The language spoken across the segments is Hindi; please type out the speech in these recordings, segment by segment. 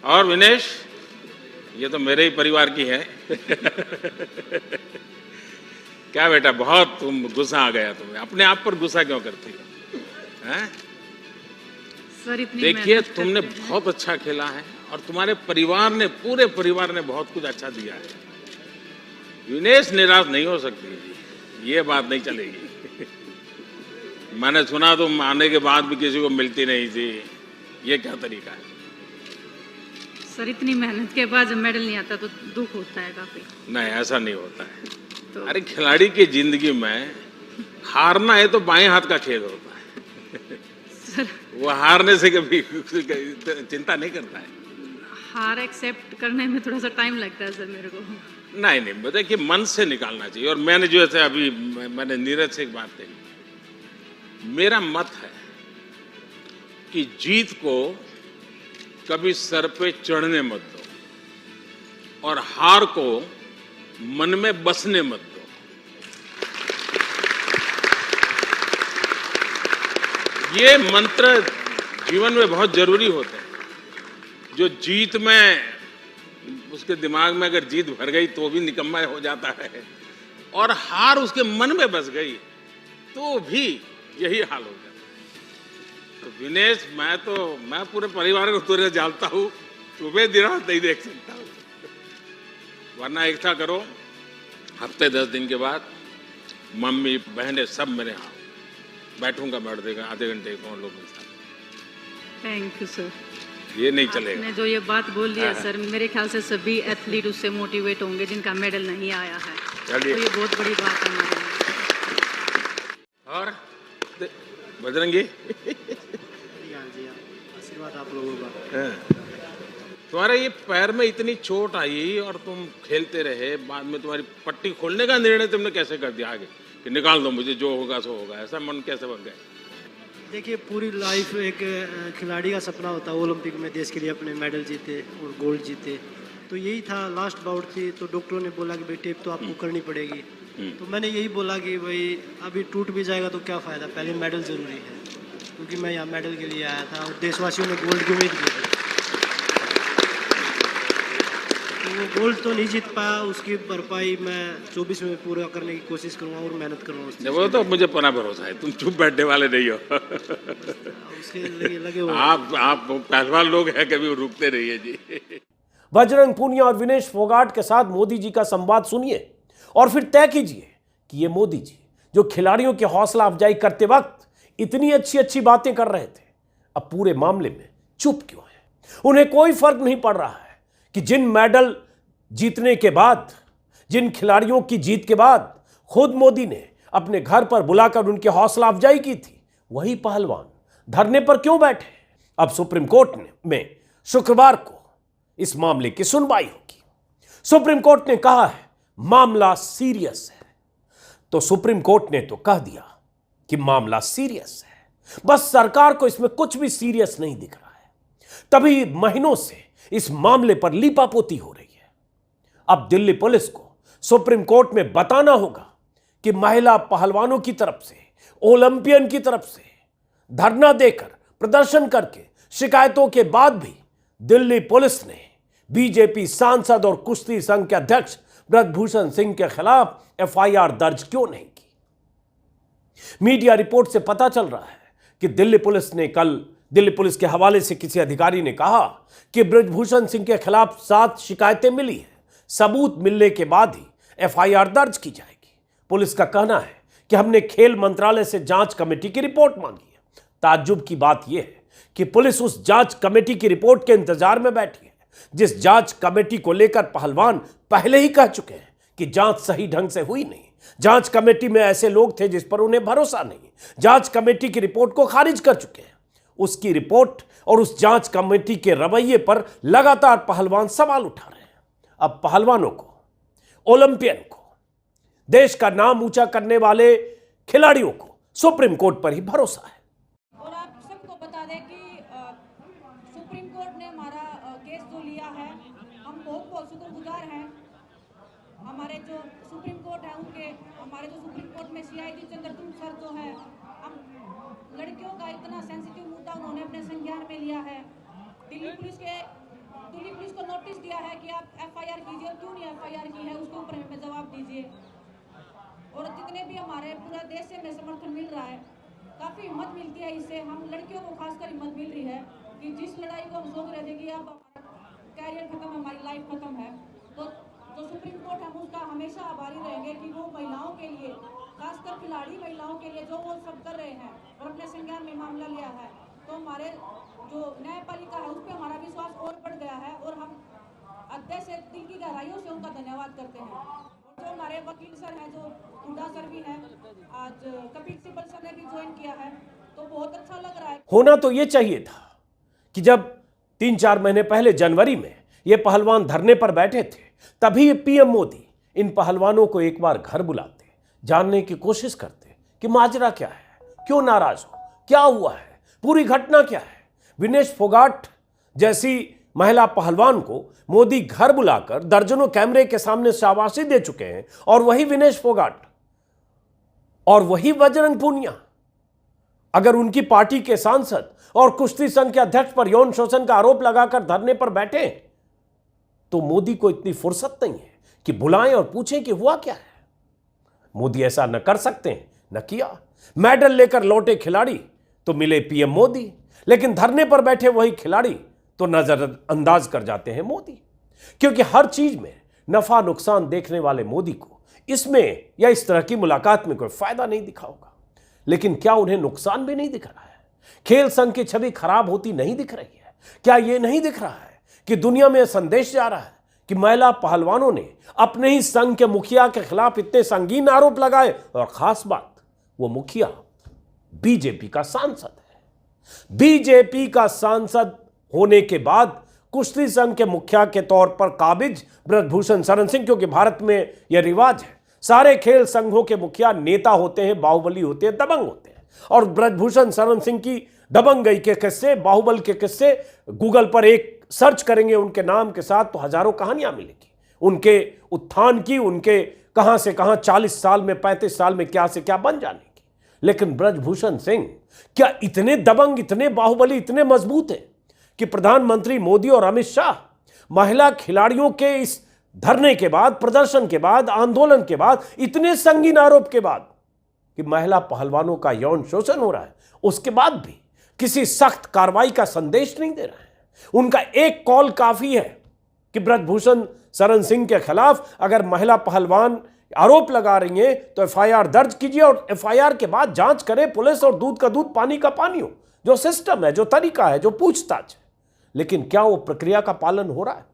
और विनेश, ये तो मेरे ही परिवार की है। क्या बेटा, बहुत तुम गुस्सा आ गया तुम्हें, अपने आप पर गुस्सा क्यों करती हो? हैं? सर इतनी देखिए, मेहनत तुमने करते हैं। बहुत अच्छा खेला है और तुम्हारे परिवार ने, पूरे परिवार ने बहुत कुछ अच्छा दिया है। विनेश निराश नहीं हो सकती जी, ये बात नहीं चलेगी। मैंने सुना तुम आने के बाद भी किसी को मिलती नहीं थी, ये क्या तरीका है? सर इतनी मेहनत के बाद जब मेडल नहीं आता तो दुख होता है काफी। नहीं, ऐसा नहीं होता है। तो अरे, खिलाड़ी की जिंदगी में हारना है तो बाएं हाथ का खेल होता है। सर वो हारने से कभी चिंता नहीं करता है। हार एक्सेप्ट करने में थोड़ा सा टाइम लगता है सर मेरे को। नहीं नहीं, देखिए, मन से निकालना चाहिए। और मैंने जो ऐसे अभी मैंने नीरज से एक बात कही, मेरा मत है कि जीत को कभी सर पे चढ़ने मत दो और हार को मन में बसने मत दो। ये मंत्र जीवन में बहुत जरूरी होते हैं। जो जीत में, उसके दिमाग में अगर जीत भर गई तो भी निकम्मा हो जाता है, और हार उसके मन में बस गई तो भी यही हाल हो जाता है। तो विनेश, मैं पूरे परिवार को तुझे जानता हूं, तुम्हें दिन रात नहीं देख सकता हूं। वरना एकता करो, हफ्ते 10 दिन के बाद मम्मी बहनें सब मेरे यहाँ बैठूंगा, बैठ देगा आधे घंटे को लोगों के साथ। Thank you sir. ये नहीं चलेगा। आपने जो ये बात बोल दिया सर, मेरे ख्याल से सभी एथलीट उससे मोटिवेट होंगे जिनका मेडल नहीं आया है। तो ये बहुत बड़ी बात है हमारे लिए। और बजरंगी, आशीर्वाद आप लोगों का। तुम्हारे ये पैर में इतनी चोट आई और तुम खेलते रहे, बाद में तुम्हारी पट्टी खोलने का निर्णय तुमने कैसे कर दिया आगे कि निकाल दो, मुझे जो होगा सो होगा? ऐसा मन कैसे बन गया? देखिए, पूरी लाइफ एक खिलाड़ी का सपना होता है ओलंपिक में देश के लिए अपने मेडल जीते और गोल्ड जीते। तो यही था, लास्ट बाउट थी, तो डॉक्टरों ने बोला कि भाई टेप तो आपको करनी पड़ेगी। तो मैंने यही बोला कि भाई अभी टूट भी जाएगा तो क्या फ़ायदा, पहले मेडल ज़रूरी है, क्योंकि मैं यहाँ मेडल के लिए आया था और देशवासियों ने गोल्ड की उम्मीद की थी। तो वो गोल्ड तो नहीं जीत पाया, उसकी भरपाई मैं 24 में पूरा करने की कोशिश करूँगा और मेहनत करूँगा। वो तो मुझे पूरा भरोसा है, तुम चुप बैठने वाले नहीं हो। उसके लगे हुए आप पहलवान लोग हैं, कभी रुकते नहीं है जी। बजरंग पूनिया और विनेश फोगाट के साथ मोदी जी का संवाद सुनिए और फिर तय कीजिए कि ये मोदी जी जो खिलाड़ियों की हौसला अफजाई करते वक्त इतनी अच्छी अच्छी बातें कर रहे थे, अब पूरे मामले में चुप क्यों है। उन्हें कोई फर्क नहीं पड़ रहा है कि जिन मेडल जीतने के बाद, जिन खिलाड़ियों की जीत के बाद खुद मोदी ने अपने घर पर बुलाकर उनकी हौसला अफजाई की थी, वही पहलवान धरने पर क्यों बैठे। अब सुप्रीम कोर्ट में शुक्रवार को इस मामले की सुनवाई होगी। सुप्रीम कोर्ट ने कहा है मामला सीरियस है, तो सुप्रीम कोर्ट ने तो कह दिया कि मामला सीरियस है, बस सरकार को इसमें कुछ भी सीरियस नहीं दिख रहा है। तभी महीनों से इस मामले पर लीपापोती हो रही है। अब दिल्ली पुलिस को सुप्रीम कोर्ट में बताना होगा कि महिला पहलवानों की तरफ से, ओलंपियन की तरफ से धरना देकर, प्रदर्शन करके, शिकायतों के बाद भी दिल्ली पुलिस ने बीजेपी सांसद और कुश्ती संघ के अध्यक्ष ब्रजभूषण सिंह के खिलाफ एफआईआर दर्ज क्यों नहीं की। मीडिया रिपोर्ट से पता चल रहा है कि दिल्ली पुलिस के हवाले से किसी अधिकारी ने कहा कि ब्रजभूषण सिंह के खिलाफ 7 शिकायतें मिली हैं, सबूत मिलने के बाद ही एफआईआर दर्ज की जाएगी। पुलिस का कहना है कि हमने खेल मंत्रालय से जांच कमेटी की रिपोर्ट मांगी है। ताज्जुब की बात यह है कि पुलिस उस जांच कमेटी की रिपोर्ट के इंतजार में बैठी है, जिस जांच कमेटी को लेकर पहलवान पहले ही कह चुके हैं कि जांच सही ढंग से हुई नहीं। जांच कमेटी में ऐसे लोग थे जिस पर उन्हें भरोसा नहीं। जांच कमेटी की रिपोर्ट को खारिज कर चुके हैं। उसकी रिपोर्ट और उस जांच कमेटी के रवैये पर लगातार पहलवान सवाल उठा रहे हैं। अब पहलवानों को, ओलंपियन को, देश का नाम ऊंचा करने वाले खिलाड़ियों को सुप्रीम कोर्ट पर ही भरोसा है। और आप सबको बता दें कि सुप्रीम कोर्ट ने हमारा केस जो लिया है, हम बहुत बहुत शुक्रगुजार हैं। हमारे जो सुप्रीम कोर्ट है उनके, हमारे जो सुप्रीम कोर्ट में सीआईडी चंद्रचूड़ सर जो है, हम लड़कियों का इतना सेंसिटिव मुद्दा उन्होंने अपने संज्ञान में लिया है। दिल्ली दिया है कि आप एफआईआर कीजिए और क्यों नहीं एफआईआर की है उसके ऊपर हमें जवाब दीजिए। और जितने भी हमारे पूरा देश से हमें समर्थन मिल रहा है, काफ़ी हिम्मत मिलती है इससे। हम लड़कियों को खासकर हिम्मत मिल रही है कि जिस लड़ाई को हम सोच रहे थे कि अब हमारा कैरियर खत्म है, हमारी लाइफ खत्म है, तो जो सुप्रीम कोर्ट हम उसका हमेशा आभारी रहेंगे कि वो महिलाओं के लिए, खासकर खिलाड़ी महिलाओं के लिए जो वो सब कर रहे हैं और अपने संज्ञान में मामला लिया है, तो हमारे जो न्यायपालिका है उस पर हमारा विश्वास और बढ़ गया है और हम हृदय से, दिल की गहराइयों से उनका धन्यवाद करते हैं। और जो हमारे वकील सर हैं, जो हुड्डा सर भी हैं, आज कपिल सिब्बल सर ने भी ज्वाइन किया है, तो बहुत अच्छा लग रहा है। होना तो ये चाहिए था कि जब 3-4 महीने पहले जनवरी में ये पहलवान धरने पर बैठे थे, तभी पीएम मोदी इन पहलवानों को एक बार घर बुलाते, जानने की कोशिश करते कि माजरा क्या है, क्यों नाराज हो, क्या हुआ है, पूरी घटना क्या है। विनेश फोगाट जैसी महिला पहलवान को मोदी घर बुलाकर दर्जनों कैमरे के सामने शाबाशी दे चुके हैं, और वही विनेश फोगाट और वही बजरंग पूनिया अगर उनकी पार्टी के सांसद और कुश्ती संघ के अध्यक्ष पर यौन शोषण का आरोप लगाकर धरने पर बैठे, तो मोदी को इतनी फुर्सत नहीं है कि बुलाएं और पूछें कि हुआ क्या है। मोदी ऐसा न कर सकते हैं, न किया। मेडल लेकर लौटे खिलाड़ी तो मिले पीएम मोदी, लेकिन धरने पर बैठे वही खिलाड़ी तो नजरअंदाज कर जाते हैं मोदी, क्योंकि हर चीज में नफा नुकसान देखने वाले मोदी को इसमें या इस तरह की मुलाकात में कोई फायदा नहीं दिखा होगा। लेकिन क्या उन्हें नुकसान भी नहीं दिख रहा है? खेल संघ की छवि खराब होती नहीं दिख रही है? क्या यह नहीं दिख रहा है कि दुनिया में संदेश जा रहा है कि महिला पहलवानों ने अपने ही संघ के मुखिया के खिलाफ इतने संगीन आरोप लगाए, और खास बात, वो मुखिया बीजेपी का सांसद है। बीजेपी का सांसद होने के बाद कुश्ती संघ के मुखिया के तौर पर काबिज ब्रजभूषण शरण सिंह, क्योंकि भारत में यह रिवाज है, सारे खेल संघों के मुखिया नेता होते हैं, बाहुबली होते हैं, दबंग होते हैं। और ब्रजभूषण शरण सिंह की दबंगई के किस्से, बाहुबल के किस्से गूगल पर एक सर्च करेंगे उनके नाम के साथ तो हजारों कहानियां मिलेगी उनके उत्थान की, उनके कहां से कहां 40 साल में, 35 साल में क्या से क्या बन जाने की। लेकिन ब्रजभूषण सिंह क्या इतने दबंग, इतने बाहुबली, इतने मजबूत हैं कि प्रधानमंत्री मोदी और अमित शाह महिला खिलाड़ियों के इस धरने के बाद, प्रदर्शन के बाद, आंदोलन के बाद, इतने संगीन आरोप के बाद कि महिला पहलवानों का यौन शोषण हो रहा है, उसके बाद भी किसी सख्त कार्रवाई का संदेश नहीं दे रहे हैं। उनका एक कॉल काफी है कि ब्रजभूषण शरण सिंह के खिलाफ अगर महिला पहलवान आरोप लगा रही हैं तो एफआईआर दर्ज कीजिए, और एफआईआर के बाद जांच करें पुलिस, और दूध का दूध पानी का पानी हो, जो सिस्टम है, जो तरीका है, जो पूछताछ है। लेकिन क्या वो प्रक्रिया का पालन हो रहा है?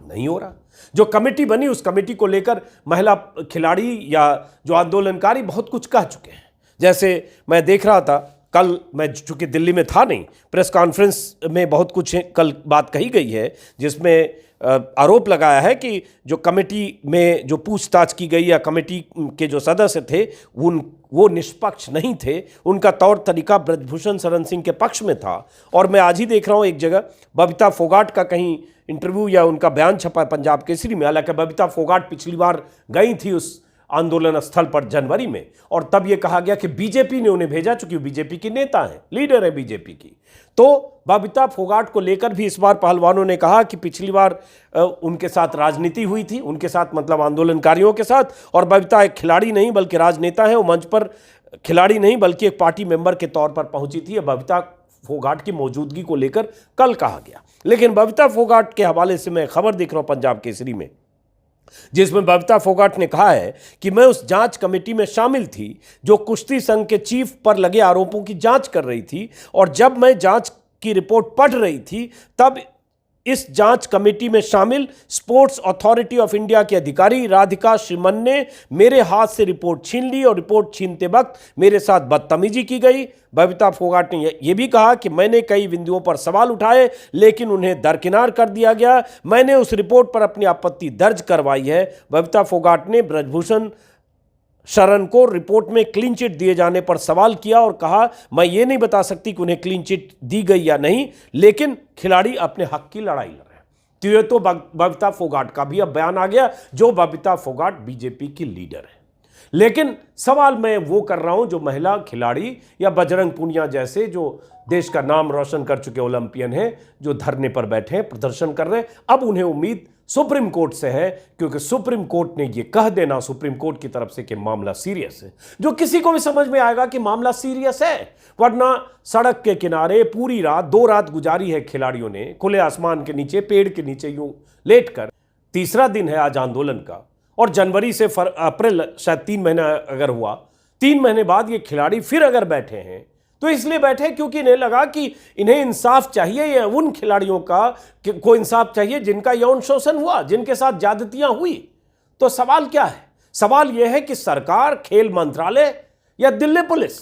नहीं हो रहा। जो कमेटी बनी, उस कमेटी को लेकर महिला खिलाड़ी या जो आंदोलनकारी बहुत कुछ कह चुके हैं। जैसे मैं देख रहा था, कल मैं चूंकि दिल्ली में था नहीं, प्रेस कॉन्फ्रेंस में बहुत कुछ कल बात कही गई है, जिसमें आरोप लगाया है कि जो कमेटी में जो पूछताछ की गई या कमेटी के जो सदस्य थे वो निष्पक्ष नहीं थे, उनका तौर तरीका ब्रजभूषण शरण सिंह के पक्ष में था। और मैं आज ही देख रहा हूँ एक जगह बबीता फोगाट का कहीं इंटरव्यू या उनका बयान छपा है पंजाब केसरी में। हालांकि बबीता फोगाट पिछली बार गई थी उस आंदोलन स्थल पर जनवरी में, और तब यह कहा गया कि बीजेपी ने उन्हें भेजा, चूंकि बीजेपी की नेता हैं, लीडर है बीजेपी की। तो बबीता फोगाट को लेकर भी इस बार पहलवानों ने कहा कि पिछली बार उनके साथ राजनीति हुई थी, उनके साथ मतलब आंदोलनकारियों के साथ, और बबीता एक खिलाड़ी नहीं बल्कि राजनेता है। वो मंच पर खिलाड़ी नहीं बल्कि एक पार्टी मेंबर के तौर पर पहुंची थी। बबीता फोगाट की मौजूदगी को लेकर कल कहा गया। लेकिन बबीता फोगाट के हवाले से मैं खबर देख रहा हूं पंजाब केसरी में, जिसमें बबीता फोगाट ने कहा है कि मैं उस जांच कमेटी में शामिल थी जो कुश्ती संघ के चीफ पर लगे आरोपों की जांच कर रही थी, और जब मैं जांच की रिपोर्ट पढ़ रही थी तब इस जांच कमेटी में शामिल स्पोर्ट्स अथॉरिटी ऑफ इंडिया के अधिकारी राधिका श्रीमन ने मेरे हाथ से रिपोर्ट छीन ली, और रिपोर्ट छीनते वक्त मेरे साथ बदतमीजी की गई। बबीता फोगाट ने यह भी कहा कि मैंने कई बिंदुओं पर सवाल उठाए लेकिन उन्हें दरकिनार कर दिया गया। मैंने उस रिपोर्ट पर अपनी आपत्ति दर्ज करवाई है। बबीता फोगाट ने ब्रजभूषण शरण को रिपोर्ट में क्लीन चिट दिए जाने पर सवाल किया और कहा, मैं ये नहीं बता सकती कि उन्हें क्लीन चिट दी गई या नहीं, लेकिन खिलाड़ी अपने हक की लड़ाई लड़ रहे हैं। तो ये तो बबीता फोगाट का भी अब बयान आ गया, जो बबीता फोगाट बीजेपी की लीडर है। लेकिन सवाल मैं वो कर रहा हूं जो महिला खिलाड़ी या बजरंग पूनिया जैसे जो देश का नाम रोशन कर चुके ओलंपियन हैं, जो धरने पर बैठे हैं, प्रदर्शन कर रहे हैं, अब उन्हें उम्मीद सुप्रीम कोर्ट से है, क्योंकि सुप्रीम कोर्ट ने यह कह देना सुप्रीम कोर्ट की तरफ से कि मामला सीरियस है, जो किसी को भी समझ में आएगा कि मामला सीरियस है। वरना सड़क के किनारे पूरी रात 2 रात गुजारी है खिलाड़ियों ने, खुले आसमान के नीचे, पेड़ के नीचे यूं लेटकर। तीसरा दिन है आज आंदोलन का, और जनवरी से अप्रैल शायद 3 महीना अगर हुआ, 3 महीने बाद ये खिलाड़ी फिर अगर बैठे हैं तो इसलिए बैठे क्योंकि इन्हें लगा कि इन्हें इंसाफ चाहिए, या उन खिलाड़ियों को इंसाफ चाहिए जिनका यौन शोषण हुआ, जिनके साथ ज्यादतियां हुई। तो सवाल क्या है? सवाल यह है कि सरकार, खेल मंत्रालय या दिल्ली पुलिस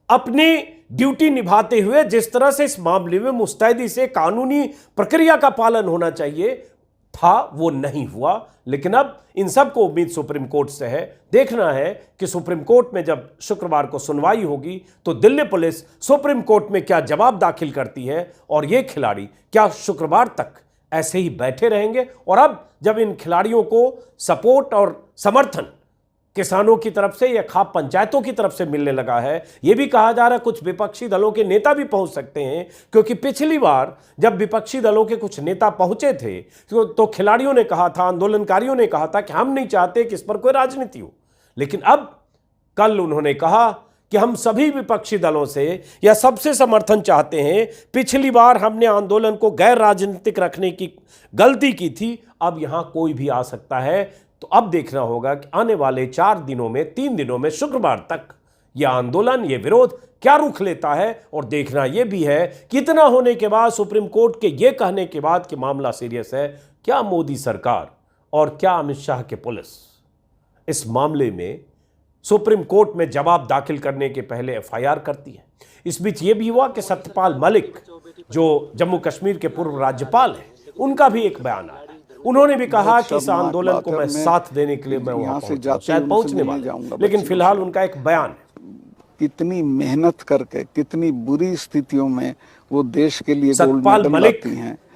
अपनी ड्यूटी निभाते हुए जिस तरह से इस मामले में मुस्तैदी से कानूनी प्रक्रिया का पालन होना चाहिए था, वो नहीं हुआ। लेकिन अब इन सब को उम्मीद सुप्रीम कोर्ट से है। देखना है कि सुप्रीम कोर्ट में जब शुक्रवार को सुनवाई होगी तो दिल्ली पुलिस सुप्रीम कोर्ट में क्या जवाब दाखिल करती है, और ये खिलाड़ी क्या शुक्रवार तक ऐसे ही बैठे रहेंगे। और अब जब इन खिलाड़ियों को सपोर्ट और समर्थन किसानों की तरफ से या खाप पंचायतों की तरफ से मिलने लगा है, यह भी कहा जा रहा है कुछ विपक्षी दलों के नेता भी पहुंच सकते हैं, क्योंकि पिछली बार जब विपक्षी दलों के कुछ नेता पहुंचे थे तो खिलाड़ियों ने कहा था, आंदोलनकारियों ने कहा था कि हम नहीं चाहते कि इस पर कोई राजनीति हो। लेकिन अब कल उन्होंने कहा कि हम सभी विपक्षी दलों से या सबसे समर्थन चाहते हैं। पिछली बार हमने आंदोलन को गैर राजनीतिक रखने की गलती की थी, अब यहां कोई भी आ सकता है। तो अब देखना होगा कि आने वाले 4 दिनों में, 3 दिनों में, शुक्रवार तक यह आंदोलन, यह विरोध क्या रुख लेता है। और देखना यह भी है कि इतना होने के बाद, सुप्रीम कोर्ट के यह कहने के बाद कि मामला सीरियस है, क्या मोदी सरकार और क्या अमित शाह की पुलिस इस मामले में सुप्रीम कोर्ट में जवाब दाखिल करने के पहले एफआईआर करती है। इस बीच यह भी हुआ कि सत्यपाल मलिक जो जम्मू कश्मीर के पूर्व राज्यपाल हैं, उनका भी एक बयान आया। उन्होंने भी कहा कि इस आंदोलन को मैं साथ देने के लिए मैं वहां पहुंचा, शायद पहुंचने वाला, लेकिन फिलहाल उनका एक बयान है। कितनी मेहनत करके, कितनी बुरी स्थितियों में वो देश के लिए सतपाल मलिक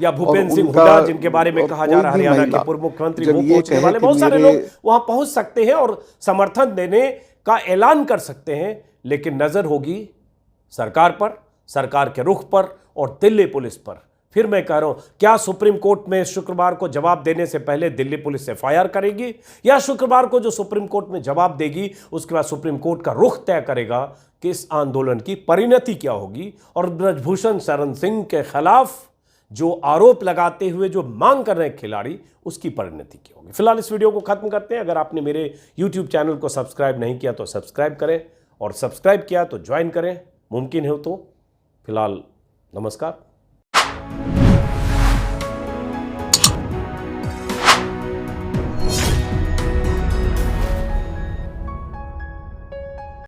या भूपेंद्र सिंह हुड्डा, जिनके बारे में कहा जा रहा है हरियाणा के पूर्व मुख्यमंत्री, वो पहुंचने वाले, बहुत सारे लोग वहां पहुंच सकते हैं और समर्थन देने का ऐलान कर सकते हैं। लेकिन नजर होगी सरकार पर, सरकार के रुख पर और दिल्ली पुलिस पर। फिर मैं कह रहा हूं, क्या सुप्रीम कोर्ट में शुक्रवार को जवाब देने से पहले दिल्ली पुलिस एफआईआर करेगी, या शुक्रवार को जो सुप्रीम कोर्ट में जवाब देगी उसके बाद सुप्रीम कोर्ट का रुख तय करेगा कि इस आंदोलन की परिणति क्या होगी। और ब्रजभूषण शरण सिंह के खिलाफ जो आरोप लगाते हुए जो मांग कर रहे हैं खिलाड़ी, उसकी परिणति क्या होगी। फिलहाल इस वीडियो को खत्म करते हैं। अगर आपने मेरे यूट्यूब चैनल को सब्सक्राइब नहीं किया तो सब्सक्राइब करें, और सब्सक्राइब किया तो ज्वाइन करें, मुमकिन हो तो। फिलहाल नमस्कार।